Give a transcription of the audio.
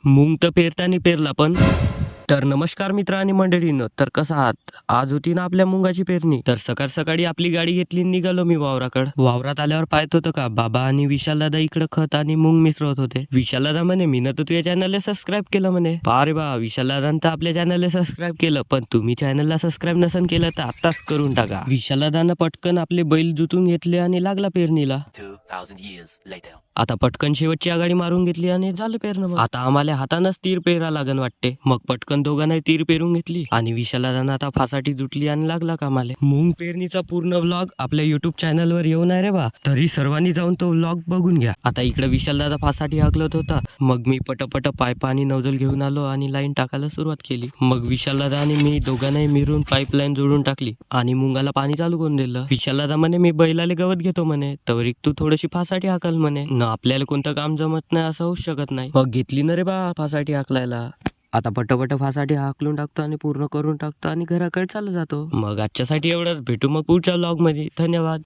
मूग तर पेरताना पेरला पण. तर नमस्कार मित्र आणि मंडळींनो, तर कसं आहात? आज होती ना आपल्या मुंगाची पेरणी. तर सकाळ सकाळी आपली गाडी घेतली आणि निघालो मी वावराकडे. वावरात आल्यावर पाहत होतं का बाबा आणि विशाल दादा इकडे खत आणि मूग मिसळत होते. विशाल दादा म्हणे मी तर तुझ्या चॅनलला सबस्क्राईब केलं म्हणे. पहा रे बा, विशाल दादानं तर आपल्या चॅनलला सबस्क्राईब केलं, पण तुम्ही चॅनलला सबस्क्राईब नसन केलं तर आताच करून टाका. विशाल दादानं पटकन आपले बैल जुतून घेतले आणि लागला पेरणीला. 2000 years later. आता पटकन शेवटची आघाडी मारून घेतली आणि झालं पेरणं. मग आता आम्हाला हातानच तीर पेरा लागन वाटते. मग पटकन दोघांनाही तीर पेरून घेतली आणि विशालादानं आता फासाठी जुटली आणि लागला कामाले. मूग पेरणीचा पूर्ण व्लॉग आपल्या युट्यूब चॅनलवर येऊन आहे रे बा, तरी सर्वांनी जाऊन तो व्लॉग बघून घ्या. आता इकडे विशालदादा फासाठी हाकलत होता, मग मी पटपट पाईप आणि नौजल घेऊन आलो आणि लाईन टाकायला सुरुवात केली. मग विशालदादा आणि मी दोघांनाही मिळून पाईपलाईन जोडून टाकली आणि मुंगाला पाणी चालू करून दिलं. विशालदादा म्हणे मी बैलाले गवत घेतो म्हणे, तवरिक तू थोडीशी फासाठी हाकल म्हणे. आपल्याला कोणतं काम जमत नाही असं होऊ शकत नाही. मग घेतली ना रे बा फासाठी हाकलायला. आता पटपट फासाठी हाकलून टाकतो आणि पूर्ण करून टाकतो आणि घराकडे चालू जातो. मग आजच्यासाठी एवढंच. भेटू मग पुढच्या व्लॉग मध्ये. धन्यवाद.